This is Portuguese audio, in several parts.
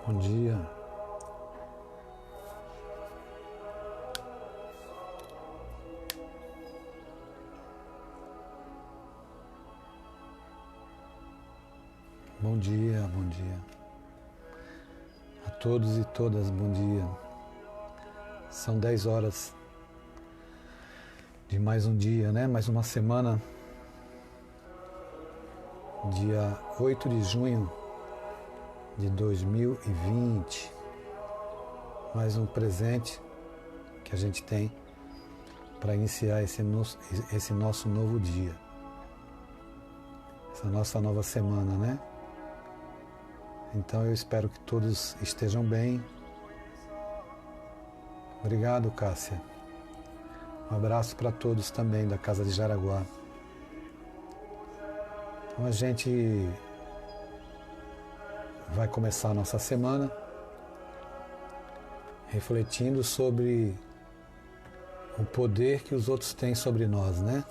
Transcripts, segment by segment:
Bom dia. Bom dia, bom dia. A todos e todas, bom dia. São 10 horas de mais um dia, né? Mais uma semana. Dia 8 de junho de 2020. Mais um presente que a gente tem para iniciar esse nosso novo dia. Essa nossa nova semana, né? Então eu espero que todos estejam bem. Obrigado, Cássia. Um abraço para todos também da Casa de Jaraguá. Então a gente vai começar a nossa semana refletindo sobre o poder que os outros têm sobre nós, né?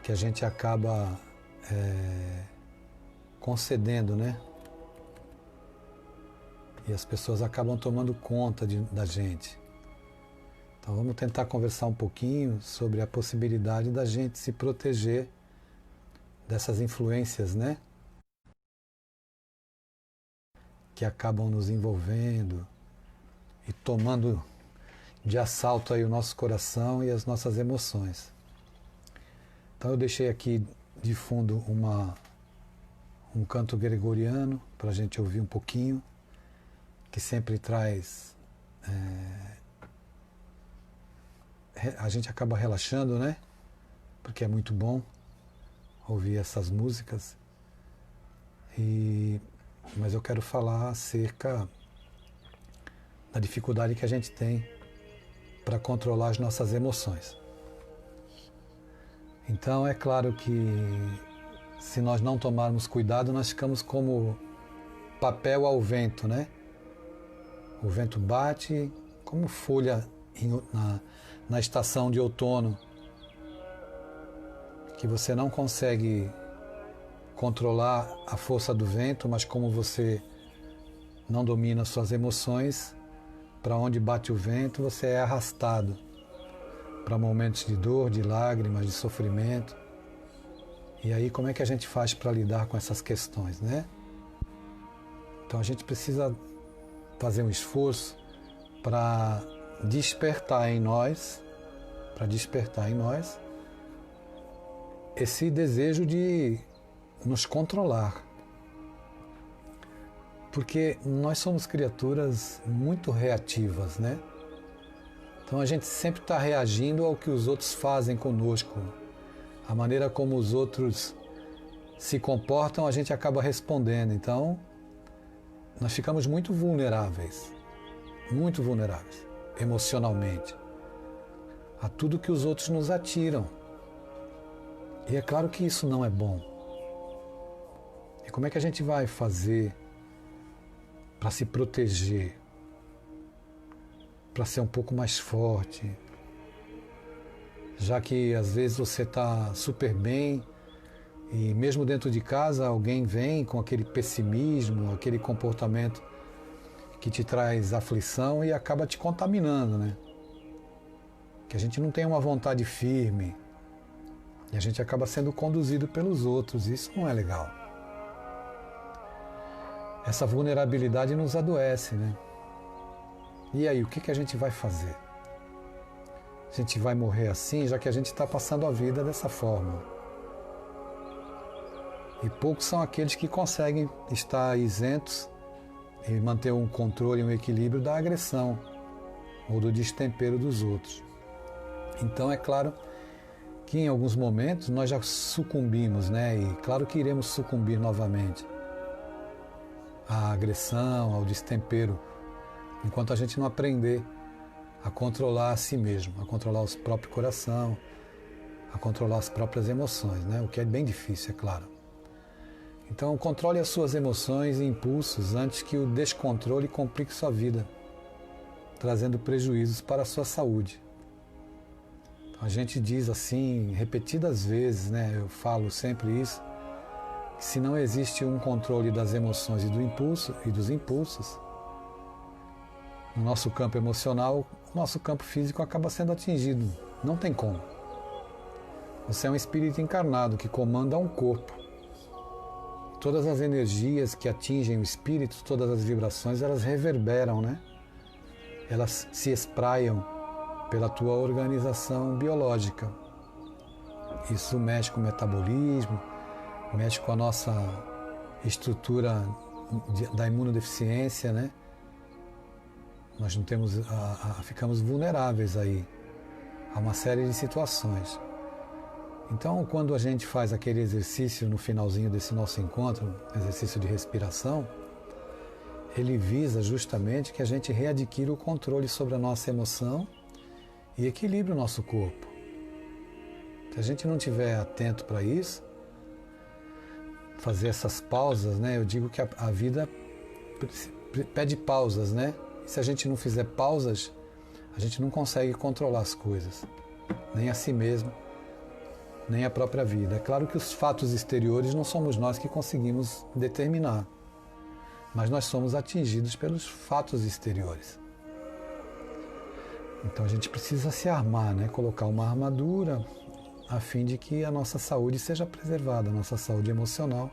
Que a gente acaba concedendo, né? E as pessoas acabam tomando conta da gente. Então vamos tentar conversar um pouquinho sobre a possibilidade da gente se proteger dessas influências, né? Que acabam nos envolvendo e tomando de assalto aí o nosso coração e as nossas emoções. Então eu deixei aqui de fundo um canto gregoriano para a gente ouvir um pouquinho, que sempre traz... a gente acaba relaxando, né? Porque é muito bom ouvir essas músicas. Mas eu quero falar acerca da dificuldade que a gente tem para controlar as nossas emoções. Então é claro que se nós não tomarmos cuidado, nós ficamos como papel ao vento, né? O vento bate como folha na estação de outono, que você não consegue controlar a força do vento, mas como você não domina suas emoções, para onde bate o vento, você é arrastado para momentos de dor, de lágrimas, de sofrimento. E aí como é que a gente faz para lidar com essas questões, né? Então a gente precisa fazer um esforço para despertar em nós esse desejo de nos controlar. Porque nós somos criaturas muito reativas, né? Então a gente sempre está reagindo ao que os outros fazem conosco. A maneira como os outros se comportam, a gente acaba respondendo. Então, nós ficamos muito vulneráveis emocionalmente a tudo que os outros nos atiram. E é claro que isso não é bom. E como é que a gente vai fazer para se proteger, para ser um pouco mais forte, já que às vezes você está super bem e mesmo dentro de casa alguém vem com aquele pessimismo, aquele comportamento que te traz aflição e acaba te contaminando, né? Que a gente não tem uma vontade firme e a gente acaba sendo conduzido pelos outros. Isso não é legal. Essa vulnerabilidade nos adoece, né? E aí, o que a gente vai fazer? A gente vai morrer assim, já que a gente está passando a vida dessa forma. E poucos são aqueles que conseguem estar isentos e manter um controle e um equilíbrio da agressão ou do destempero dos outros. Então é claro que em alguns momentos nós já sucumbimos, né? E claro que iremos sucumbir novamente à agressão, ao destempero, enquanto a gente não aprender a controlar a si mesmo, a controlar o próprio coração, a controlar as próprias emoções, né? O que é bem difícil, é claro. Então, controle as suas emoções e impulsos antes que o descontrole complique sua vida, trazendo prejuízos para a sua saúde. Então, a gente diz assim, repetidas vezes, né? Eu falo sempre isso, Se não existe um controle das emoções e dos impulsos, no nosso campo emocional, o nosso campo físico acaba sendo atingido. Não tem como. Você é um espírito encarnado que comanda um corpo. Todas as energias que atingem o espírito, todas as vibrações, elas reverberam, né? Elas se espraiam pela tua organização biológica. Isso mexe com o metabolismo, mexe com a nossa estrutura da imunodeficiência, né? Nós não temos, ficamos vulneráveis aí a uma série de situações. Então, quando a gente faz aquele exercício no finalzinho desse nosso encontro, exercício de respiração, ele visa justamente que a gente readquira o controle sobre a nossa emoção e equilibre o nosso corpo. Se a gente não estiver atento para isso, fazer essas pausas, né? Eu digo que a vida pede pausas, né? E se a gente não fizer pausas, a gente não consegue controlar as coisas, nem a si mesmo, nem a própria vida. É claro que os fatos exteriores não somos nós que conseguimos determinar, mas nós somos atingidos pelos fatos exteriores. Então a gente precisa se armar, né? Colocar uma armadura a fim de que a nossa saúde seja preservada, a nossa saúde emocional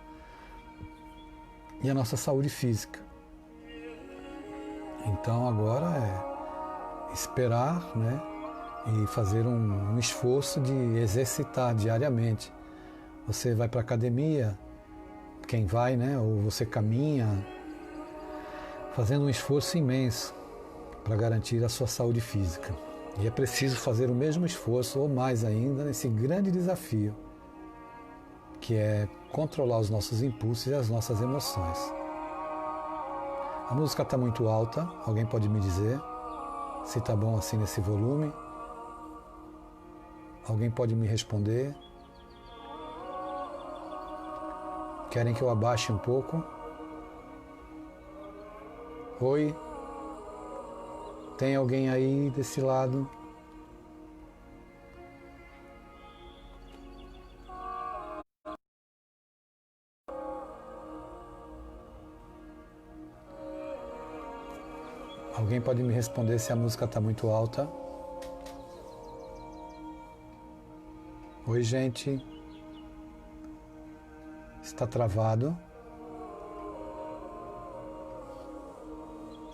e a nossa saúde física. Então agora é esperar, né? E fazer um esforço de exercitar diariamente. Você vai para a academia, quem vai, né? Ou você caminha, fazendo um esforço imenso para garantir a sua saúde física. E é preciso fazer o mesmo esforço, ou mais ainda, nesse grande desafio, que é controlar os nossos impulsos e as nossas emoções. A música está muito alta, alguém pode me dizer se está bom assim nesse volume? Alguém pode me responder? Querem que eu abaixe um pouco? Oi? Tem alguém aí desse lado? Alguém pode me responder se a música está muito alta? Oi, gente. Está travado.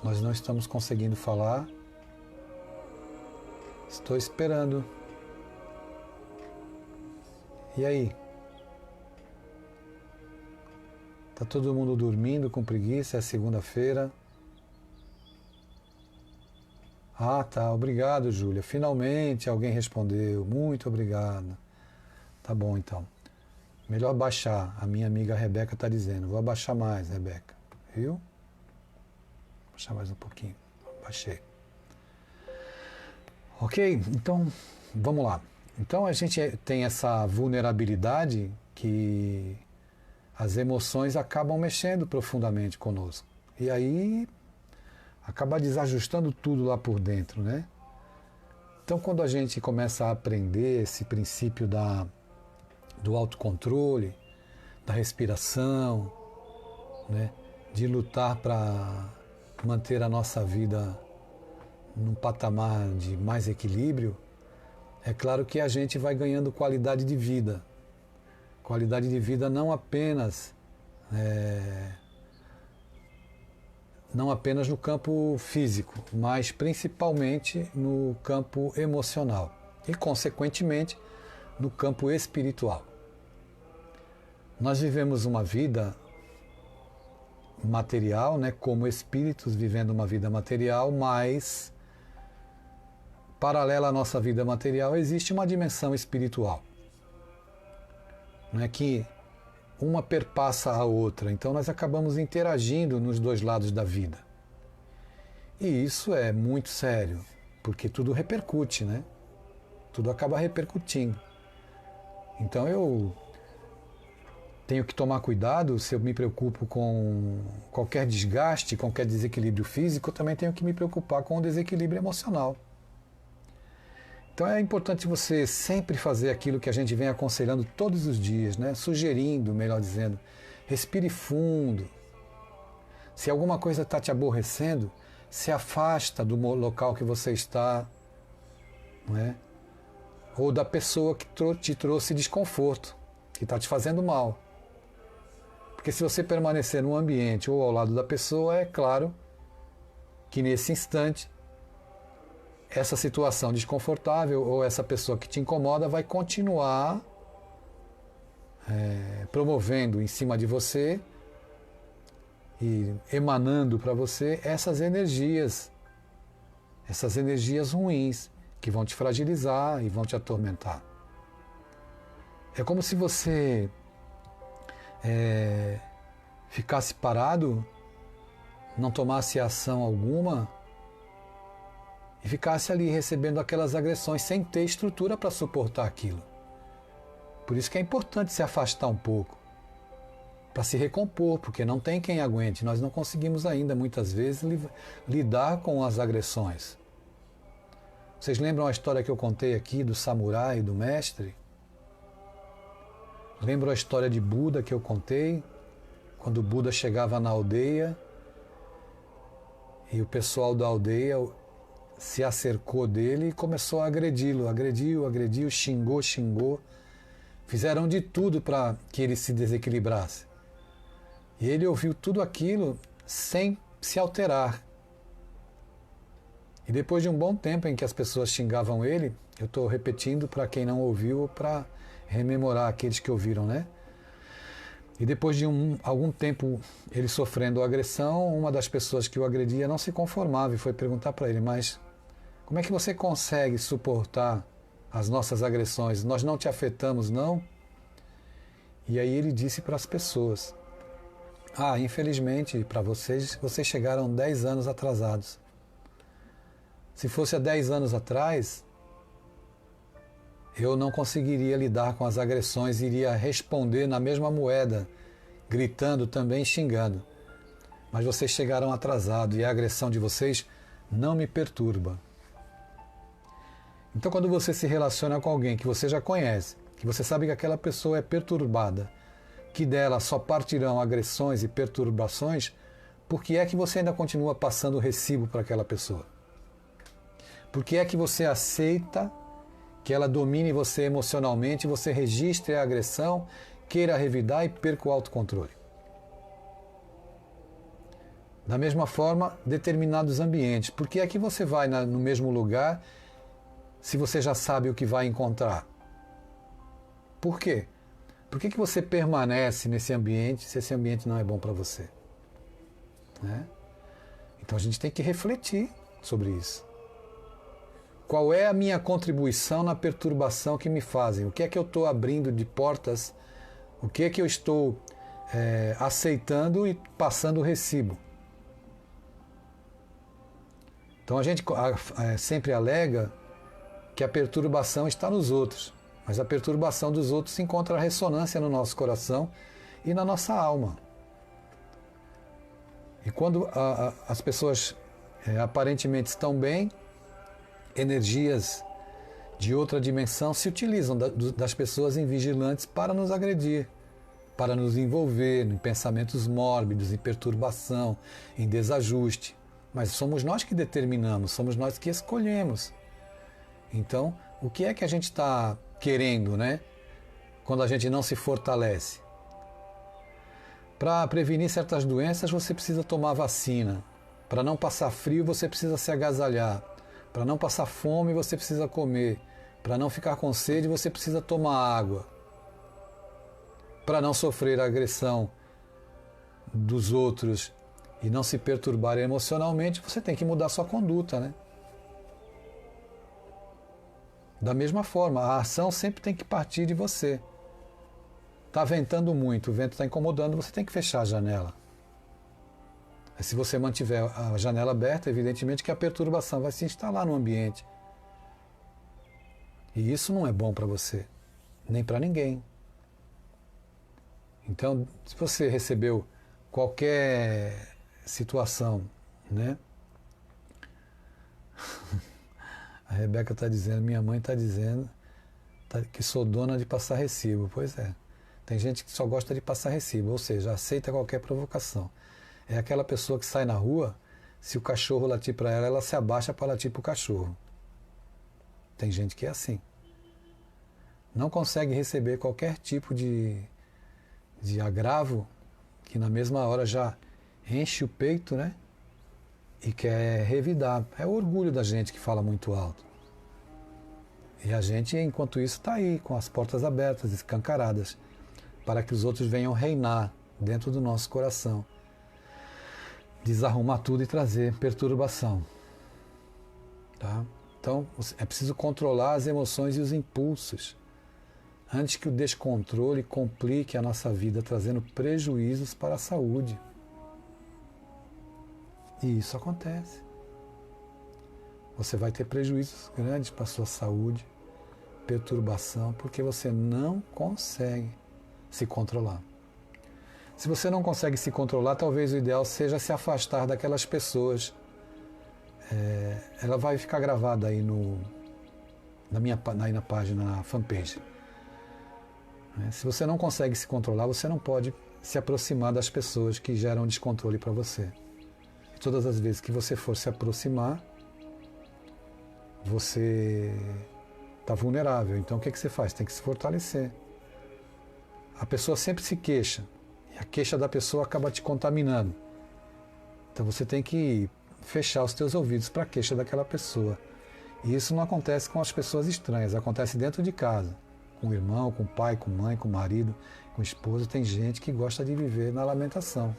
Nós não estamos conseguindo falar. Estou esperando. E aí? Tá todo mundo dormindo com preguiça? É segunda-feira. Ah, tá. Obrigado, Júlia. Finalmente alguém respondeu. Muito obrigado. Tá bom, então. Melhor baixar. A minha amiga Rebeca está dizendo. Vou abaixar mais, Rebeca. Viu? Baixar mais um pouquinho. Baixei. Ok? Então, vamos lá. Então, a gente tem essa vulnerabilidade que as emoções acabam mexendo profundamente conosco. E aí, acaba desajustando tudo lá por dentro, né? Então, quando a gente começa a aprender esse princípio do autocontrole, da respiração, né? De lutar para manter a nossa vida num patamar de mais equilíbrio, é claro que a gente vai ganhando qualidade de vida. Qualidade de vida não apenas no campo físico, mas principalmente no campo emocional e, consequentemente, no campo espiritual. Nós vivemos uma vida material, né, como espíritos vivendo uma vida material, mas paralela à nossa vida material existe uma dimensão espiritual, não é que uma perpassa a outra, então nós acabamos interagindo nos dois lados da vida. E isso é muito sério, porque tudo repercute, né? Tudo acaba repercutindo. Então eu tenho que tomar cuidado, se eu me preocupo com qualquer desgaste, qualquer desequilíbrio físico, eu também tenho que me preocupar com o desequilíbrio emocional. Então é importante você sempre fazer aquilo que a gente vem aconselhando todos os dias, né? Sugerindo, melhor dizendo, Respire fundo. Se alguma coisa está te aborrecendo, se afasta do local que você está, não é? Ou da pessoa que te trouxe desconforto, que está te fazendo mal. Porque se você permanecer no ambiente ou ao lado da pessoa, é claro que nesse instante essa situação desconfortável ou essa pessoa que te incomoda vai continuar promovendo em cima de você e emanando para você essas energias ruins que vão te fragilizar e vão te atormentar. É como se você ficasse parado, não tomasse ação alguma e ficasse ali recebendo aquelas agressões sem ter estrutura para suportar aquilo. Por isso que é importante se afastar um pouco, para se recompor, porque não tem quem aguente. Nós não conseguimos ainda, muitas vezes, lidar com as agressões. Vocês lembram a história que eu contei aqui do samurai e do mestre? Lembram a história de Buda que eu contei? Quando Buda chegava na aldeia e o pessoal da aldeia se acercou dele e começou a agredi-lo. Agrediu, xingou. Fizeram de tudo para que ele se desequilibrasse. E ele ouviu tudo aquilo sem se alterar. E depois de um bom tempo em que as pessoas xingavam ele, eu estou repetindo para quem não ouviu, para rememorar aqueles que ouviram, né? E depois de algum tempo ele sofrendo agressão, uma das pessoas que o agredia não se conformava e foi perguntar para ele: mas como é que você consegue suportar as nossas agressões? Nós não te afetamos, não? E aí ele disse para as pessoas: infelizmente para vocês chegaram 10 anos atrasados. Se fosse há 10 anos atrás, eu não conseguiria lidar com as agressões, iria responder na mesma moeda, gritando também, xingando. Mas vocês chegaram atrasados e a agressão de vocês não me perturba. Então, quando você se relaciona com alguém que você já conhece, que você sabe que aquela pessoa é perturbada, que dela só partirão agressões e perturbações, por que é que você ainda continua passando o recibo para aquela pessoa? Por que é que você aceita que ela domine você emocionalmente, você registre a agressão, queira revidar e perca o autocontrole? Da mesma forma, determinados ambientes. Por que é que você vai no mesmo lugar se você já sabe o que vai encontrar? Por quê? Por que você permanece nesse ambiente se esse ambiente não é bom para você? Né? Então a gente tem que refletir sobre isso. Qual é a minha contribuição na perturbação que me fazem? O que é que eu estou abrindo de portas? O que é que eu estou aceitando e passando o recibo? Então a gente sempre alega que a perturbação está nos outros, mas a perturbação dos outros se encontra ressonância no nosso coração e na nossa alma. E quando as pessoas aparentemente estão bem, energias de outra dimensão se utilizam das pessoas invigilantes para nos agredir, para nos envolver em pensamentos mórbidos, em perturbação, em desajuste. Mas somos nós que determinamos, somos nós que escolhemos. Então, o que é que a gente está querendo, né? Quando a gente não se fortalece? Para prevenir certas doenças, você precisa tomar vacina. Para não passar frio, você precisa se agasalhar. Para não passar fome, você precisa comer. Para não ficar com sede, você precisa tomar água. Para não sofrer a agressão dos outros e não se perturbar emocionalmente, você tem que mudar sua conduta, né? Da mesma forma, a ação sempre tem que partir de você. Está ventando muito, o vento está incomodando, você tem que fechar a janela. Se você mantiver a janela aberta, evidentemente que a perturbação vai se instalar no ambiente. E isso não é bom para você, nem para ninguém. Então, se você recebeu qualquer situação, né? A Rebeca está dizendo, minha mãe está dizendo que sou dona de passar recibo. Pois é. Tem gente que só gosta de passar recibo, ou seja, aceita qualquer provocação. É aquela pessoa que sai na rua, se o cachorro latir para ela, ela se abaixa para latir para o cachorro. Tem gente que é assim. Não consegue receber qualquer tipo de agravo, que na mesma hora já enche o peito, né? E quer revidar. É o orgulho da gente que fala muito alto. E a gente, enquanto isso, está aí, com as portas abertas, escancaradas, para que os outros venham reinar dentro do nosso coração. Desarrumar tudo e trazer perturbação. Tá? Então, é preciso controlar as emoções e os impulsos, antes que o descontrole complique a nossa vida, trazendo prejuízos para a saúde. E isso acontece. Você vai ter prejuízos grandes para a sua saúde, perturbação, porque você não consegue se controlar. Se você não consegue se controlar, talvez o ideal seja se afastar daquelas pessoas. Ela vai ficar gravada aí na página, na fanpage. Se você não consegue se controlar, você não pode se aproximar das pessoas que geram descontrole para você. E todas as vezes que você for se aproximar, você está vulnerável. Então o que você faz? Tem que se fortalecer. A pessoa sempre se queixa. E a queixa da pessoa acaba te contaminando. Então você tem que fechar os teus ouvidos para a queixa daquela pessoa. E isso não acontece com as pessoas estranhas, acontece dentro de casa. Com o irmão, com o pai, com a mãe, com o marido, com o esposo. Tem gente que gosta de viver na lamentação.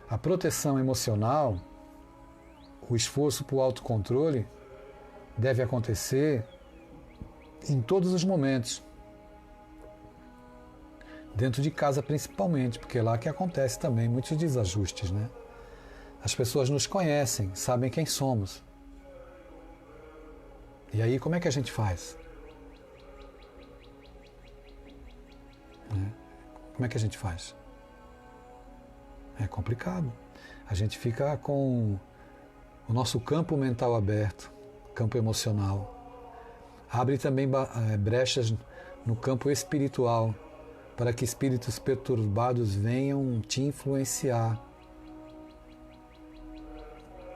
A proteção emocional, o esforço para o autocontrole, deve acontecer em todos os momentos. Dentro de casa principalmente, porque é lá que acontece também muitos desajustes, né? As pessoas nos conhecem, sabem quem somos. E aí como é que a gente faz? Como é que a gente faz? É complicado. A gente fica com o nosso campo mental aberto, campo emocional. Abre também brechas no campo espiritual, para que espíritos perturbados venham te influenciar.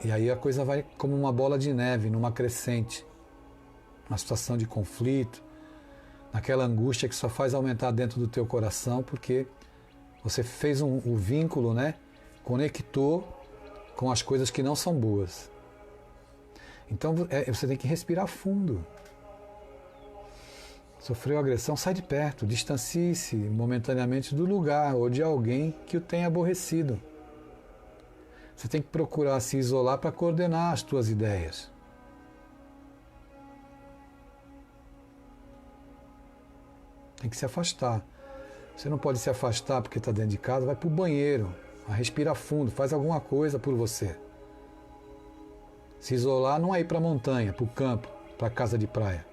E aí a coisa vai como uma bola de neve, numa crescente, uma situação de conflito, naquela angústia que só faz aumentar dentro do teu coração, porque você fez o vínculo, né? Conectou com as coisas que não são boas. Então você tem que respirar fundo. Sofreu agressão, sai de perto, distancie-se momentaneamente do lugar ou de alguém que o tenha aborrecido. Você tem que procurar se isolar para coordenar as tuas ideias. Tem que se afastar. Você não pode se afastar porque está dentro de casa, vai para o banheiro, respira fundo, faz alguma coisa por você. Se isolar não é ir para a montanha, para o campo, para a casa de praia.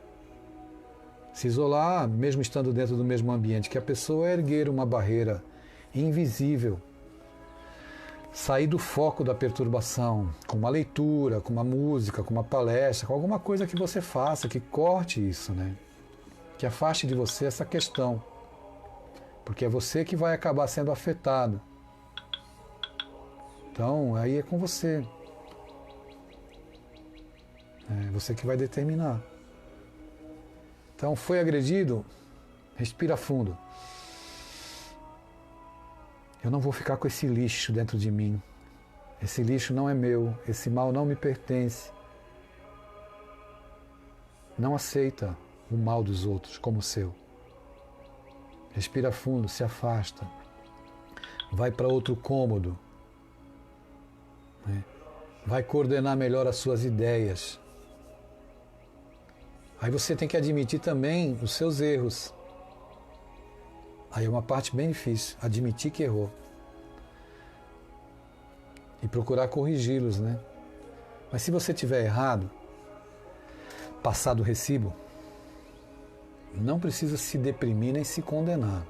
Se isolar, mesmo estando dentro do mesmo ambiente que a pessoa, é erguer uma barreira invisível. Sair do foco da perturbação, com uma leitura, com uma música, com uma palestra, com alguma coisa que você faça, que corte isso, né? Que afaste de você essa questão. Porque é você que vai acabar sendo afetado. Então, aí é com você. É você que vai determinar. Então, foi agredido? Respira fundo. Eu não vou ficar com esse lixo dentro de mim. Esse lixo não é meu. Esse mal não me pertence. Não aceita o mal dos outros como seu. Respira fundo, se afasta. Vai para outro cômodo. Vai coordenar melhor as suas ideias. Aí você tem que admitir também os seus erros. Aí é uma parte bem difícil, admitir que errou. E procurar corrigi-los, né? Mas se você tiver errado, passar do recibo, não precisa se deprimir nem se condenar.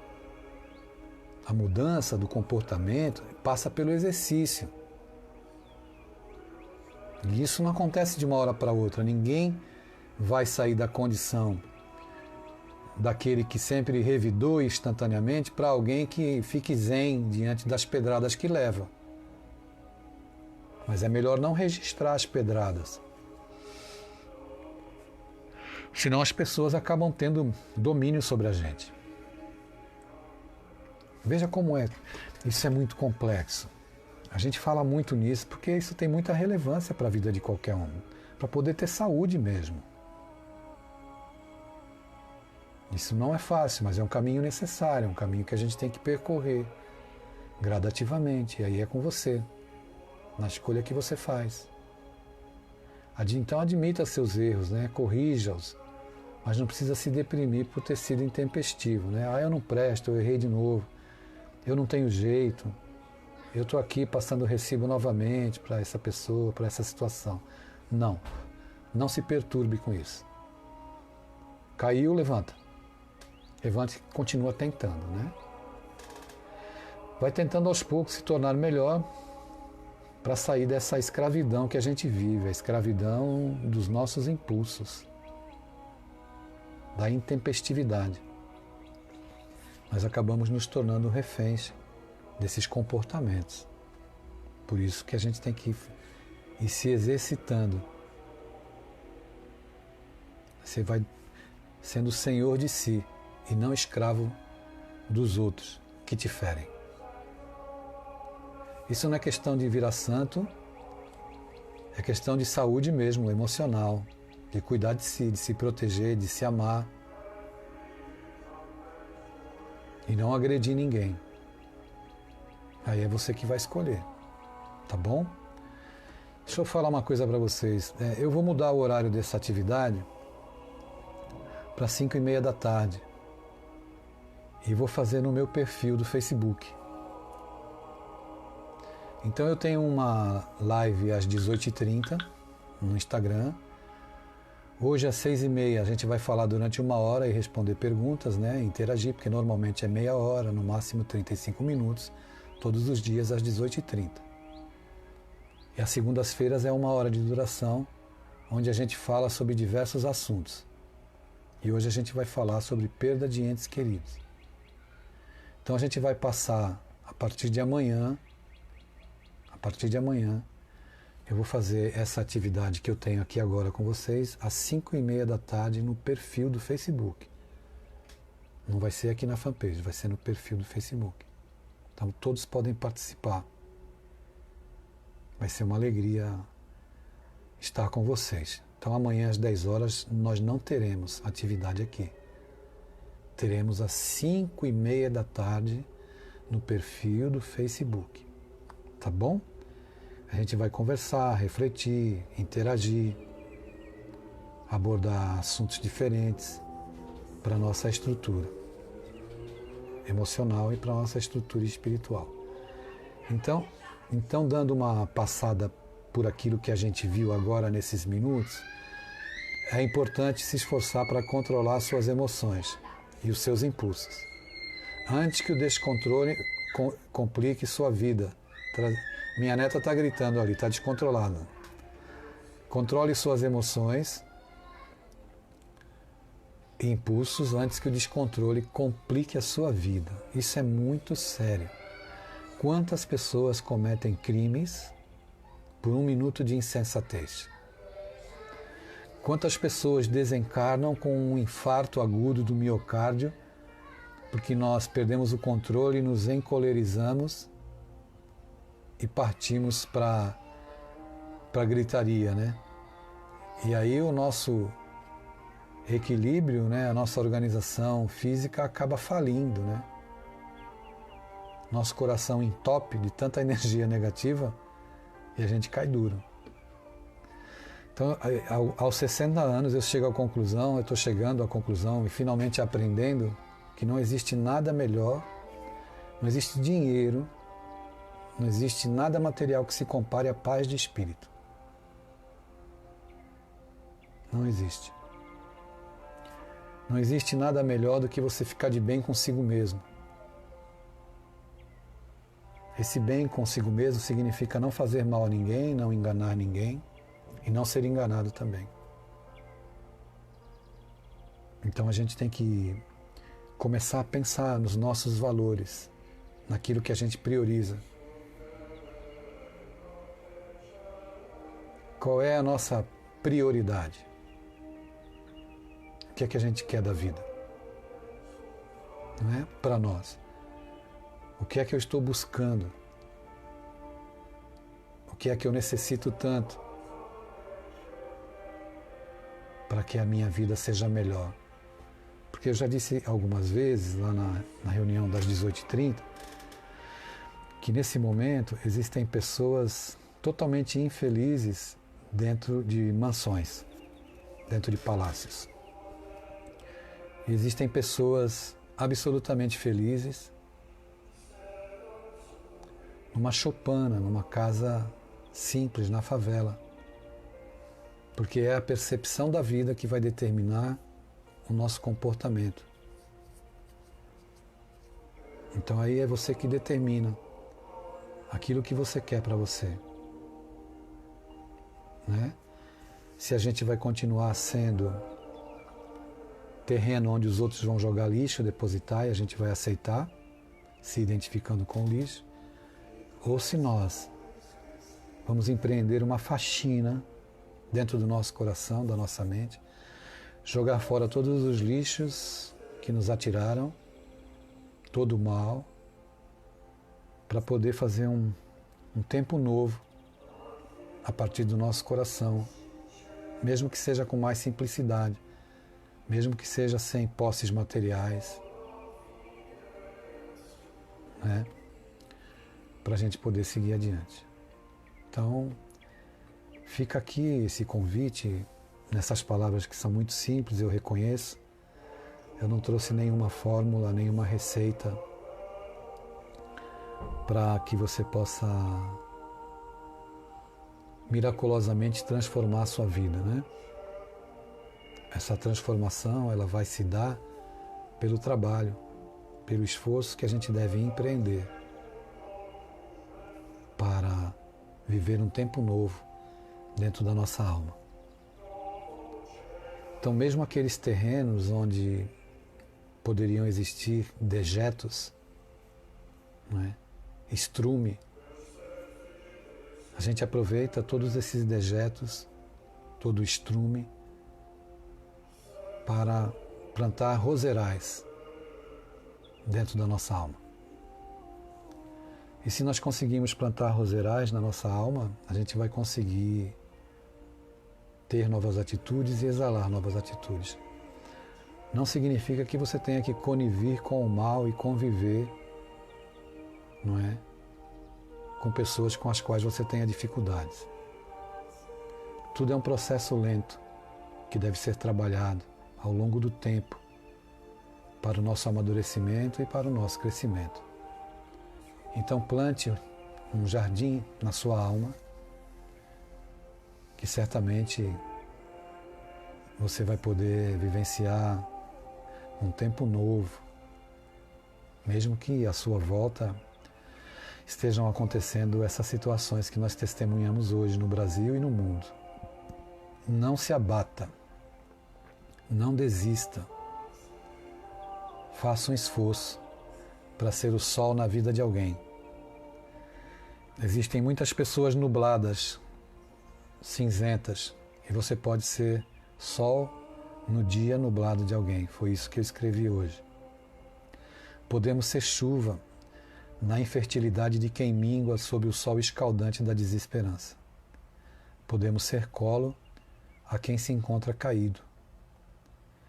A mudança do comportamento passa pelo exercício. E isso não acontece de uma hora para outra. Ninguém vai sair da condição daquele que sempre revidou instantaneamente para alguém que fique zen diante das pedradas que leva. Mas é melhor não registrar as pedradas. Senão as pessoas acabam tendo domínio sobre a gente. Veja como é. Isso é muito complexo. A gente fala muito nisso porque isso tem muita relevância para a vida de qualquer um. Para poder ter saúde mesmo. Isso não é fácil, mas é um caminho necessário, é um caminho que a gente tem que percorrer gradativamente. E aí é com você, na escolha que você faz. Então admita seus erros, né? Corrija-os, mas não precisa se deprimir por ter sido intempestivo, né? Eu não presto, eu errei de novo, eu não tenho jeito, eu estou aqui passando o recibo novamente para essa pessoa, para essa situação. Não se perturbe com isso. Caiu, levanta. Levante e continua tentando, né? Vai tentando aos poucos se tornar melhor para sair dessa escravidão que a gente vive, a escravidão dos nossos impulsos, da intempestividade. Nós acabamos nos tornando reféns desses comportamentos. Por isso que a gente tem que ir se exercitando. Você vai sendo senhor de si e não escravo dos outros que te ferem. Isso não é questão de virar santo, é questão de saúde mesmo, emocional, de cuidar de si, de se proteger, de se amar e não agredir ninguém. Aí é você que vai escolher, tá bom? Deixa eu falar uma coisa para vocês. Eu vou mudar o horário dessa atividade para 5:30 da tarde. E vou fazer no meu perfil do Facebook. Então eu tenho uma live às 18h30 no Instagram. Hoje às 6:30 a gente vai falar durante 1 hora e responder perguntas, né? Interagir, porque normalmente é meia hora, no máximo 35 minutos, todos os dias às 18h30. E às segundas-feiras é 1 hora de duração, onde a gente fala sobre diversos assuntos. E hoje a gente vai falar sobre perda de entes queridos. Então a gente vai passar a partir de amanhã, eu vou fazer essa atividade que eu tenho aqui agora com vocês às 5:30 da tarde no perfil do Facebook. Não vai ser aqui na fanpage, vai ser no perfil do Facebook. Então todos podem participar. Vai ser uma alegria estar com vocês. Então amanhã às 10 horas nós não teremos atividade aqui. Teremos às 5:30 da tarde no perfil do Facebook. Tá bom? A gente vai conversar, refletir, interagir, abordar assuntos diferentes para a nossa estrutura emocional e para a nossa estrutura espiritual. Então, dando uma passada por aquilo que a gente viu agora nesses minutos, é importante se esforçar para controlar suas emoções e os seus impulsos, antes que o descontrole complique sua vida. Minha neta está gritando ali, está descontrolada. Controle suas emoções e impulsos antes que o descontrole complique a sua vida. Isso é muito sério. Quantas pessoas cometem crimes por 1 minuto de insensatez? Quantas pessoas desencarnam com um infarto agudo do miocárdio porque nós perdemos o controle e nos encolerizamos e partimos para a gritaria, né? E aí o nosso equilíbrio, né, a nossa organização física acaba falindo, né? Nosso coração entope de tanta energia negativa e a gente cai duro. Então, aos 60 anos eu estou chegando à conclusão e finalmente aprendendo que não existe nada melhor, não existe dinheiro, não existe nada material que se compare à paz de espírito. Não existe. Não existe nada melhor do que você ficar de bem consigo mesmo. Esse bem consigo mesmo significa não fazer mal a ninguém, não enganar ninguém e não ser enganado também. Então a gente tem que começar a pensar nos nossos valores, naquilo que a gente prioriza. Qual é a nossa prioridade? O que é que a gente quer da vida? Não é? Para nós. O que é que eu estou buscando? O que é que eu necessito tanto para que a minha vida seja melhor? Porque eu já disse algumas vezes, lá na reunião das 18h30, que nesse momento existem pessoas totalmente infelizes dentro de mansões, dentro de palácios. E existem pessoas absolutamente felizes numa choupana, numa casa simples, na favela. Porque é a percepção da vida que vai determinar o nosso comportamento. Então aí é você que determina aquilo que você quer para você. Né? Se a gente vai continuar sendo terreno onde os outros vão jogar lixo, depositar, e a gente vai aceitar, se identificando com o lixo, ou se nós vamos empreender uma faxina dentro do nosso coração, da nossa mente, jogar fora todos os lixos que nos atiraram, todo o mal, para poder fazer um tempo novo a partir do nosso coração, mesmo que seja com mais simplicidade, mesmo que seja sem posses materiais, né? Para a gente poder seguir adiante. Então, fica aqui esse convite, nessas palavras que são muito simples, eu reconheço. Eu não trouxe nenhuma fórmula, nenhuma receita para que você possa miraculosamente transformar a sua vida, né? Essa transformação, ela vai se dar pelo trabalho, pelo esforço que a gente deve empreender para viver um tempo novo dentro da nossa alma. Então, mesmo aqueles terrenos onde poderiam existir dejetos, né, estrume, a gente aproveita todos esses dejetos, todo o estrume, para plantar roserais dentro da nossa alma. E se nós conseguirmos plantar roserais na nossa alma, a gente vai conseguir ter novas atitudes e exalar novas atitudes. Não significa que você tenha que conivir com o mal e conviver, não é, com pessoas com as quais você tenha dificuldades. Tudo é um processo lento que deve ser trabalhado ao longo do tempo para o nosso amadurecimento e para o nosso crescimento. Então plante um jardim na sua alma que certamente você vai poder vivenciar um tempo novo, mesmo que à sua volta estejam acontecendo essas situações que nós testemunhamos hoje no Brasil e no mundo. Não se abata, não desista, faça um esforço para ser o sol na vida de alguém. Existem muitas pessoas nubladas, cinzentas, e você pode ser sol no dia nublado de alguém. Foi isso que eu escrevi hoje. Podemos ser chuva na infertilidade de quem mingua sob o sol escaldante da desesperança. Podemos ser colo a quem se encontra caído.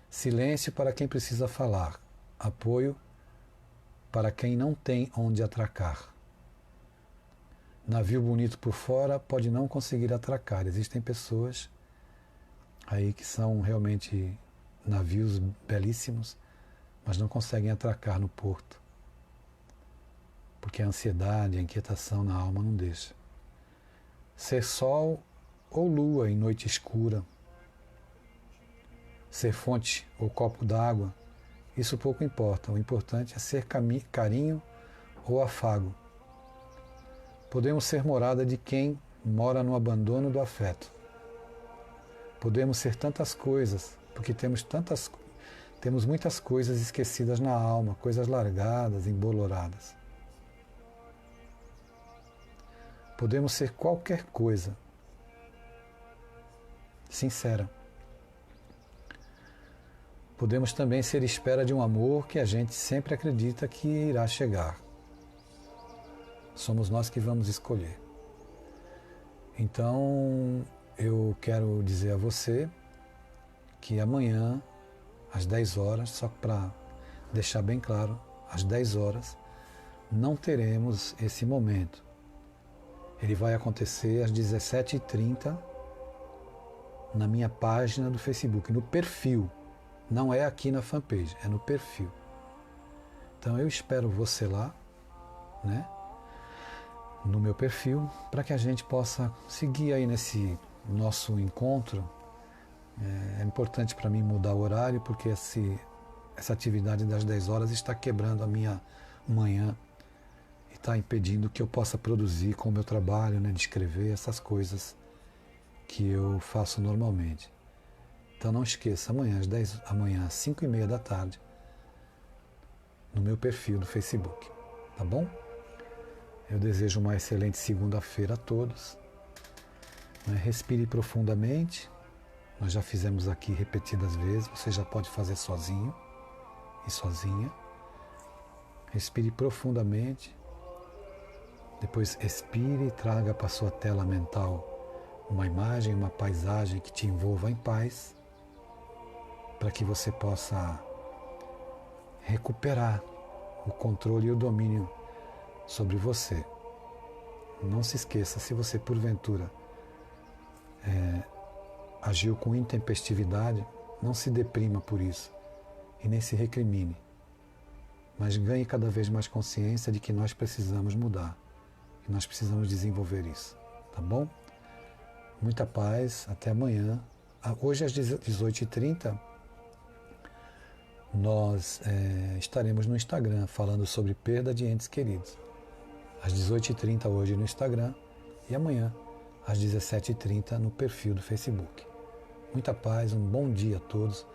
Silêncio para quem precisa falar. Apoio para quem não tem onde atracar. Navio bonito por fora pode não conseguir atracar. Existem pessoas aí que são realmente navios belíssimos, mas não conseguem atracar no porto. Porque a ansiedade, a inquietação na alma não deixa. Ser sol ou lua em noite escura, ser fonte ou copo d'água, isso pouco importa. O importante é ser carinho ou afago. Podemos ser morada de quem mora no abandono do afeto. Podemos ser tantas coisas, porque temos Temos muitas coisas esquecidas na alma, coisas largadas, emboloradas. Podemos ser qualquer coisa sincera. Podemos também ser espera de um amor que a gente sempre acredita que irá chegar. Somos nós que vamos escolher. Então, eu quero dizer a você que amanhã, às 10 horas, só para deixar bem claro, às 10 horas, não teremos esse momento. Ele vai acontecer às 17h30 na minha página do Facebook, no perfil. Não é aqui na fanpage, é no perfil. Então eu espero você lá, né? No meu perfil, para que a gente possa seguir aí nesse nosso encontro. É importante para mim mudar o horário, porque essa atividade das 10 horas está quebrando a minha manhã e está impedindo que eu possa produzir com o meu trabalho, né, de escrever essas coisas que eu faço normalmente. Então não esqueça, amanhã às 5h30 da tarde, no meu perfil no Facebook, tá bom? Eu desejo uma excelente segunda-feira a todos. Respire profundamente. Nós já fizemos aqui repetidas vezes. Você já pode fazer sozinho e sozinha. Respire profundamente. Depois expire e traga para a sua tela mental uma imagem, uma paisagem que te envolva em paz, para que você possa recuperar o controle e o domínio sobre você. Não se esqueça, se você porventura agiu com intempestividade, não se deprima por isso e nem se recrimine, mas ganhe cada vez mais consciência de que nós precisamos mudar, que nós precisamos desenvolver isso, tá bom? Muita paz, até amanhã. Hoje às 18h30 nós estaremos no Instagram falando sobre perda de entes queridos. Às 18h30 hoje no Instagram e amanhã às 17h30 no perfil do Facebook. Muita paz, um bom dia a todos.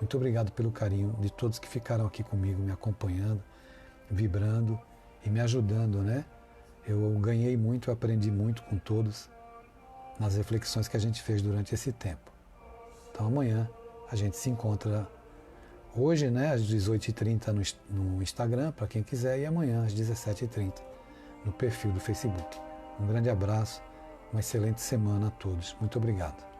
Muito obrigado pelo carinho de todos que ficaram aqui comigo, me acompanhando, vibrando e me ajudando, né? Eu ganhei muito, eu aprendi muito com todos nas reflexões que a gente fez durante esse tempo. Então amanhã a gente se encontra hoje, né, às 18h30 no Instagram, para quem quiser, e amanhã às 17h30 no perfil do Facebook. Um grande abraço, uma excelente semana a todos. Muito obrigado.